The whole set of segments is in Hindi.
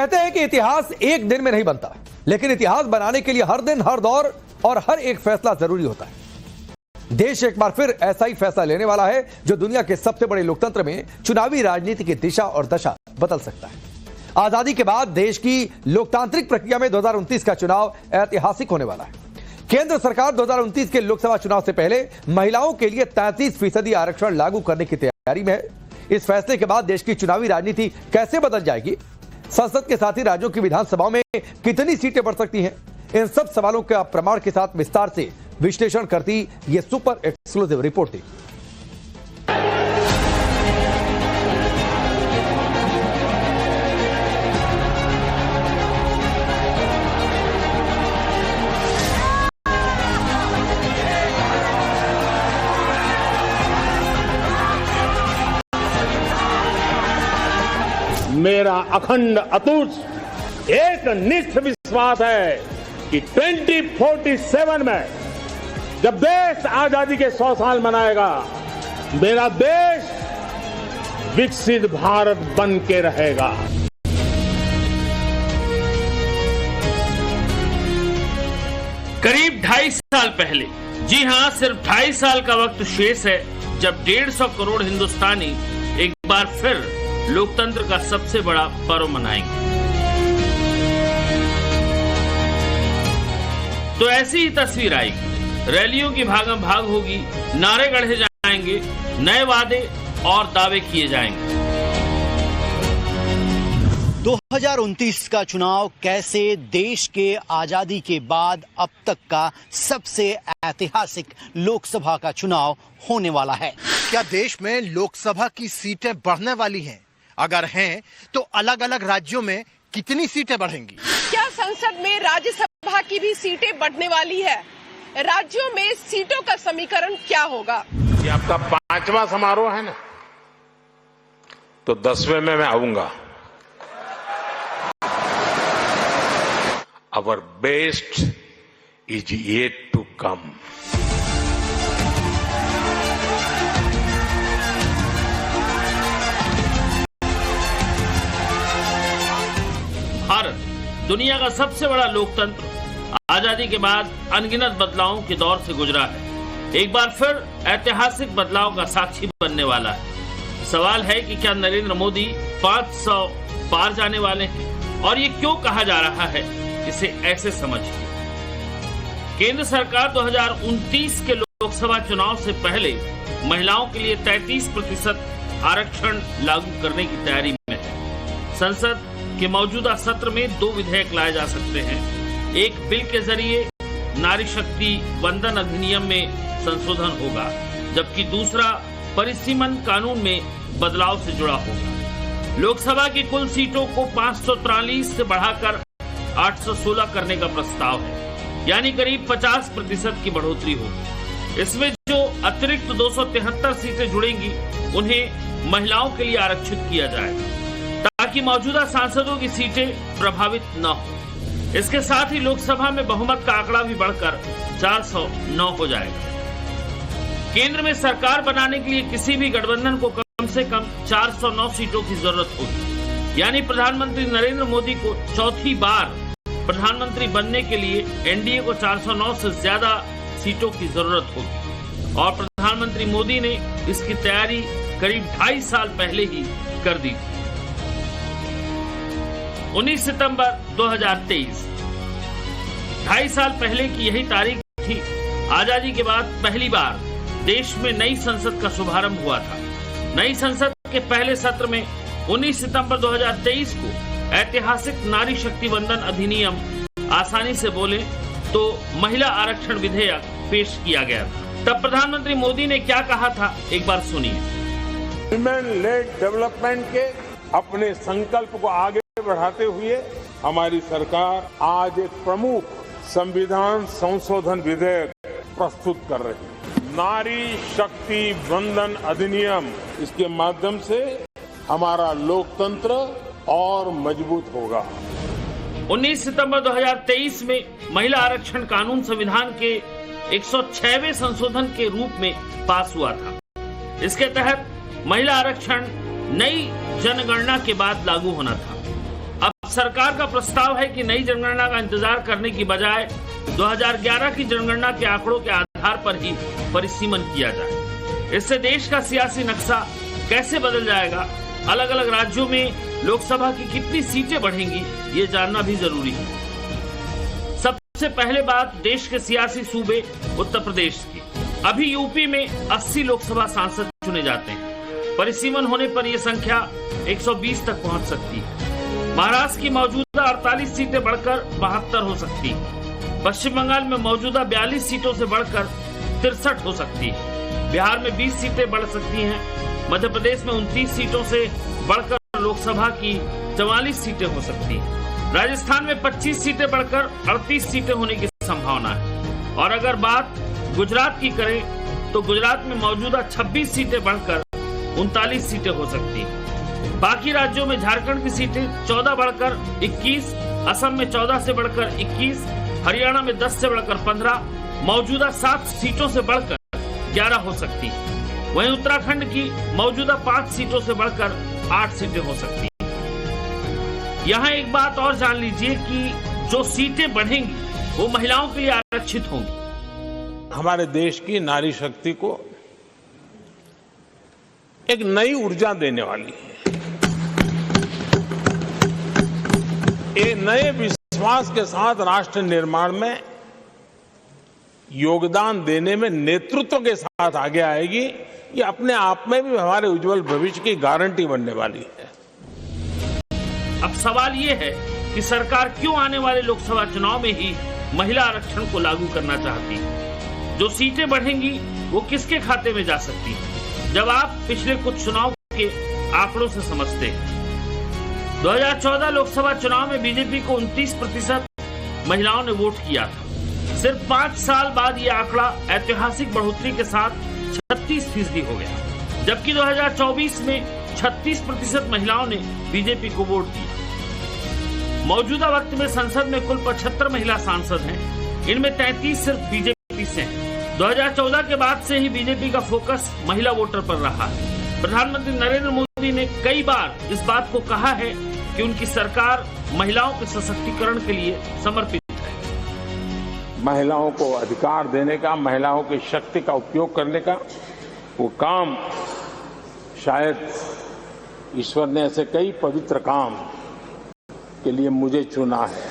कहते हैं कि इतिहास एक दिन में नहीं बनता, लेकिन इतिहास बनाने के लिए हर दिन, हर दौर और हर एक फैसला जरूरी होता है। देश एक बार फिर ऐसा ही फैसला लेने वाला है जो दुनिया के सबसे बड़े लोकतंत्र में चुनावी राजनीति की दिशा और दशा बदल सकता है। आजादी के बाद देश की लोकतांत्रिक प्रक्रिया में 2029 का चुनाव ऐतिहासिक होने वाला है। केंद्र सरकार 2029 के लोकसभा चुनाव से पहले महिलाओं के लिए 33% आरक्षण लागू करने की तैयारी में है। इस फैसले के बाद देश की चुनावी राजनीति कैसे बदल जाएगी, संसद के साथ ही राज्यों की विधानसभाओं में कितनी सीटें बढ़ सकती हैं, इन सब सवालों का प्रमाण के साथ विस्तार से विश्लेषण करती ये सुपर एक्सक्लूसिव रिपोर्ट थी। मेरा अखंड अतूट एक निष्ठ विश्वास है कि 2047 में जब देश आजादी के 100 साल मनाएगा, मेरा देश विकसित भारत बन के रहेगा। करीब 2.5 साल पहले, जी हां, सिर्फ 2.5 साल का वक्त शेष है जब 150 करोड़ हिंदुस्तानी एक बार फिर लोकतंत्र का सबसे बड़ा पर्व मनाएंगे। तो ऐसी ही तस्वीर आएगी। रैलियों की भागम भाग होगी, नारे गढ़े जाएंगे, नए वादे और दावे किए जाएंगे। 2029 का चुनाव कैसे देश के आजादी के बाद अब तक का सबसे ऐतिहासिक लोकसभा का चुनाव होने वाला है। क्या देश में लोकसभा की सीटें बढ़ने वाली हैं? अगर हैं, तो अलग अलग राज्यों में कितनी सीटें बढ़ेंगी? क्या संसद में राज्यसभा की भी सीटें बढ़ने वाली है? राज्यों में सीटों का समीकरण क्या होगा? ये आपका 5वां समारोह है ना, तो 10वें में मैं आऊंगा। Our best is yet to come. Bharat दुनिया का सबसे बड़ा लोकतंत्र आजादी के बाद अनगिनत बदलावों के दौर से गुजरा है। एक बार फिर ऐतिहासिक बदलाव का साक्षी बनने वाला है। सवाल है कि क्या नरेंद्र मोदी 500 पार जाने वाले हैं, और ये क्यों कहा जा रहा है, इसे ऐसे समझिए। केंद्र सरकार 2029 के लोकसभा चुनाव से पहले महिलाओं के लिए 33% आरक्षण लागू करने की तैयारी में है। संसद के मौजूदा सत्र में 2 विधेयक लाए जा सकते हैं। एक बिल के जरिए नारी शक्ति वंदन अधिनियम में संशोधन होगा, जबकि दूसरा परिसीमन कानून में बदलाव से जुड़ा होगा। लोकसभा की कुल सीटों को 543 से बढ़ाकर 816 करने का प्रस्ताव है, यानी करीब 50% की बढ़ोतरी होगी। इसमें जो अतिरिक्त 273 सीटें जुड़ेंगी, उन्हें महिलाओं के लिए आरक्षित किया जाएगा, ताकि मौजूदा सांसदों की सीटें प्रभावित न हो। इसके साथ ही लोकसभा में बहुमत का आंकड़ा भी बढ़कर 409 हो जाएगा। केंद्र में सरकार बनाने के लिए किसी भी गठबंधन को कम से कम 409 सीटों की जरूरत होगी, यानी प्रधानमंत्री नरेंद्र मोदी को चौथी बार प्रधानमंत्री बनने के लिए एनडीए को 409 से ज्यादा सीटों की जरूरत होगी, और प्रधानमंत्री मोदी ने इसकी तैयारी करीब 2.5 साल पहले ही कर दी थी। 19 सितंबर 2023, 2.5 साल पहले की यही तारीख थी। आजादी के बाद पहली बार देश में नई संसद का शुभारंभ हुआ था। नई संसद के पहले सत्र में 19 सितंबर 2023 को ऐतिहासिक नारी शक्ति वंदन अधिनियम, आसानी से बोले तो महिला आरक्षण विधेयक पेश किया गया था। तब प्रधानमंत्री मोदी ने क्या कहा था, एक बार सुनिए। वुमेन लेड डेवलपमेंट के अपने संकल्प को आगे बढ़ाते हुए हमारी सरकार आज एक प्रमुख संविधान संशोधन विधेयक प्रस्तुत कर रही है, नारी शक्ति वंदन अधिनियम। इसके माध्यम से हमारा लोकतंत्र और मजबूत होगा। 19 सितंबर 2023 में महिला आरक्षण कानून संविधान के 106वें संशोधन के रूप में पास हुआ था। इसके तहत महिला आरक्षण नई जनगणना के बाद लागू होना था। अब सरकार का प्रस्ताव है कि नई जनगणना का इंतजार करने की बजाय 2011 की जनगणना के आंकड़ों के आधार पर ही परिसीमन किया जाए। इससे देश का सियासी नक्शा कैसे बदल जाएगा, अलग अलग राज्यों में लोकसभा की कितनी सीटें बढ़ेंगी, ये जानना भी जरूरी है। सबसे पहले बात देश के सियासी सूबे उत्तर प्रदेश की। अभी यूपी में 80 लोकसभा सांसद चुने जाते हैं। परिसीमन होने पर यह संख्या 120 तक पहुंच सकती है। महाराष्ट्र की मौजूदा 48 सीटें बढ़कर 72 हो सकती है। पश्चिम बंगाल में मौजूदा 42 सीटों से बढ़कर 63 हो सकती है। बिहार में 20 सीटें बढ़ सकती हैं। मध्य प्रदेश में 29 सीटों से बढ़कर लोकसभा की 44 सीटें हो सकती हैं। राजस्थान में 25 सीटें बढ़कर 38 सीटें होने की संभावना है। और अगर बात गुजरात की करें तो गुजरात में मौजूदा 26 सीटें बढ़कर 39 सीटें हो सकती हैं। बाकी राज्यों में झारखंड की सीटें 14 बढ़कर 21, असम में 14 से बढ़कर 21, हरियाणा में 10 से बढ़कर 15, मौजूदा 7 सीटों से बढ़कर 11 हो सकती है। वहीं उत्तराखंड की मौजूदा 5 सीटों से बढ़कर 8 सीटें हो सकती हैं। यहाँ एक बात और जान लीजिए कि जो सीटें बढ़ेंगी वो महिलाओं के लिए आरक्षित होंगी। हमारे देश की नारी शक्ति को एक नई ऊर्जा देने वाली है। एक नए विश्वास के साथ राष्ट्र निर्माण में योगदान देने में नेतृत्व के साथ आगे आएगी। ये अपने आप में भी हमारे उज्जवल भविष्य की गारंटी बनने वाली है। अब सवाल ये है कि सरकार क्यों आने वाले लोकसभा चुनाव में ही महिला आरक्षण को लागू करना चाहती है। जो सीटें बढ़ेंगी वो किसके खाते में जा सकती है, जब आप पिछले कुछ चुनाव के आंकड़ों से समझते हैं। 2014 लोकसभा चुनाव में बीजेपी को 29% महिलाओं ने वोट किया था। सिर्फ 5 साल बाद ये आंकड़ा ऐतिहासिक बढ़ोतरी के साथ 36% हो गया, जबकि 2024 में 36% महिलाओं ने बीजेपी को वोट दिया। मौजूदा वक्त में संसद में कुल 75 महिला सांसद हैं, इनमें 33 सिर्फ बीजेपी से हैं। 2014 के बाद से ही बीजेपी का फोकस महिला वोटर पर रहा है। प्रधानमंत्री नरेंद्र मोदी ने कई बार इस बात को कहा है कि उनकी सरकार महिलाओं के सशक्तिकरण के लिए समर्पित है। महिलाओं को अधिकार देने का, महिलाओं की शक्ति का उपयोग करने का वो काम, शायद ईश्वर ने ऐसे कई पवित्र काम के लिए मुझे चुना है।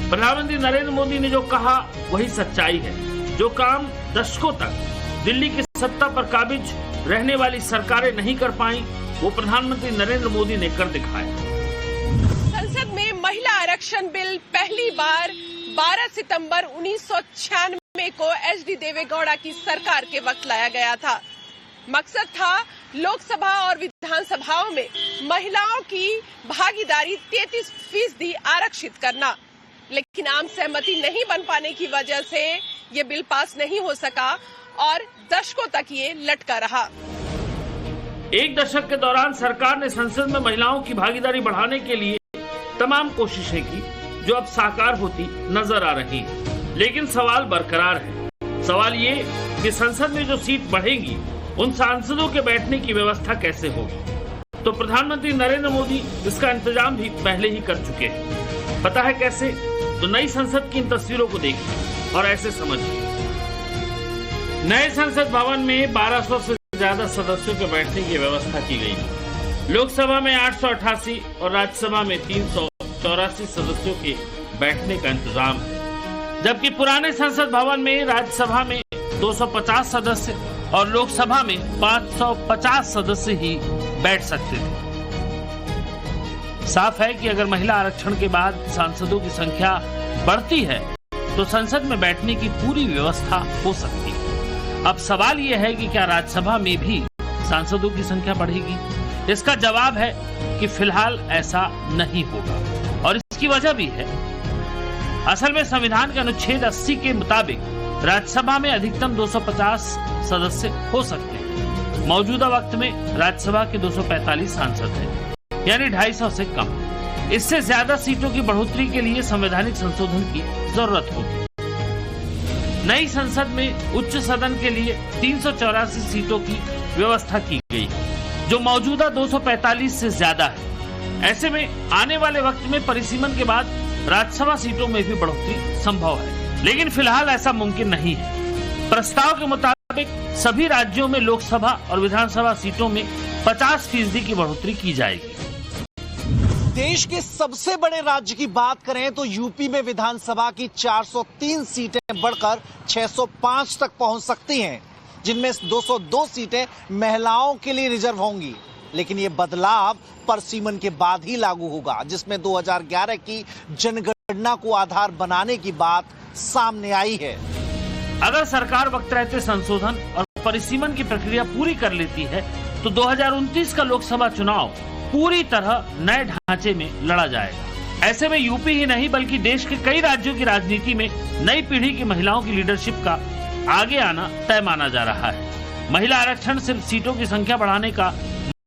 प्रधानमंत्री नरेंद्र मोदी ने जो कहा वही सच्चाई है। जो काम दशकों तक दिल्ली की सत्ता पर काबिज रहने वाली सरकारें नहीं कर पाई, वो प्रधानमंत्री नरेंद्र मोदी ने कर दिखाया। संसद में महिला आरक्षण बिल पहली बार 12 सितंबर 1996 को एच.डी. देवेगौड़ा की सरकार के वक्त लाया गया था। मकसद था लोकसभा और विधानसभाओं में महिलाओं की भागीदारी 33% आरक्षित करना, लेकिन आम सहमति नहीं बन पाने की वजह से ये बिल पास नहीं हो सका और दशकों तक ये लटका रहा। एक दशक के दौरान सरकार ने संसद में महिलाओं की भागीदारी बढ़ाने के लिए तमाम कोशिशें की, जो अब साकार होती नजर आ रही है। लेकिन सवाल बरकरार है। सवाल ये कि संसद में जो सीट बढ़ेगी उन सांसदों के बैठने की व्यवस्था कैसे होगी। तो प्रधानमंत्री नरेंद्र मोदी इसका इंतजाम भी पहले ही कर चुके हैं। पता है कैसे? तो नई संसद की इन तस्वीरों को देखिए और ऐसे समझिए। नए संसद भवन में 1200 से ज्यादा सदस्यों के बैठने की व्यवस्था की गई है। लोकसभा में 888 और राज्यसभा में 384 सदस्यों के बैठने का इंतजाम है, जबकि पुराने संसद भवन में राज्यसभा में 250 सदस्य और लोकसभा में 550 सदस्य ही बैठ सकते थे। साफ है कि अगर महिला आरक्षण के बाद सांसदों की संख्या बढ़ती है तो संसद में बैठने की पूरी व्यवस्था हो सकती है। अब सवाल यह है कि क्या राज्यसभा में भी सांसदों की संख्या बढ़ेगी? इसका जवाब है कि फिलहाल ऐसा नहीं होगा और इसकी वजह भी है। असल में संविधान के अनुच्छेद 80 के मुताबिक राज्यसभा में अधिकतम 250 सदस्य हो सकते हैं। मौजूदा वक्त में राज्यसभा के 245 सांसद हैं, यानी 250 से कम। इससे ज्यादा सीटों की बढ़ोतरी के लिए संवैधानिक संशोधन की जरूरत होगी। नई संसद में उच्च सदन के लिए 384 सीटों की व्यवस्था की गई। जो मौजूदा 245 से ज्यादा है। ऐसे में आने वाले वक्त में परिसीमन के बाद राज्यसभा सीटों में भी बढ़ोतरी संभव है, लेकिन फिलहाल ऐसा मुमकिन नहीं है। प्रस्ताव के मुताबिक सभी राज्यों में लोकसभा और विधानसभा सीटों में 50% की बढ़ोतरी की जाएगी। देश के सबसे बड़े राज्य की बात करें तो यूपी में विधानसभा की 403 सीटें बढ़कर 605 तक पहुंच सकती हैं, जिनमें 202 सीटें महिलाओं के लिए रिजर्व होंगी। लेकिन ये बदलाव परिसीमन के बाद ही लागू होगा, जिसमें 2011 की जनगणना को आधार बनाने की बात सामने आई है। अगर सरकार वक्त रहते संशोधन और परिसीमन की प्रक्रिया पूरी कर लेती है तो 2029 का लोकसभा चुनाव पूरी तरह नए ढांचे में लड़ा जाएगा। ऐसे में यूपी ही नहीं बल्कि देश के कई राज्यों की राजनीति में नई पीढ़ी की महिलाओं की लीडरशिप का आगे आना तय माना जा रहा है। महिला आरक्षण सिर्फ सीटों की संख्या बढ़ाने का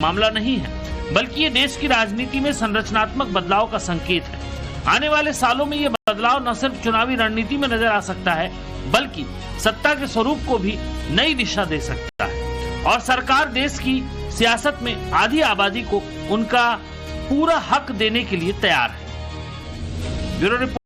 मामला नहीं है, बल्कि ये देश की राजनीति में संरचनात्मक बदलाव का संकेत है। आने वाले सालों में ये बदलाव न सिर्फ चुनावी रणनीति में नजर आ सकता है, बल्कि सत्ता के स्वरूप को भी नई दिशा दे सकता है। और सरकार देश की सियासत में आधी आबादी को उनका पूरा हक देने के लिए तैयार है। Bureau report.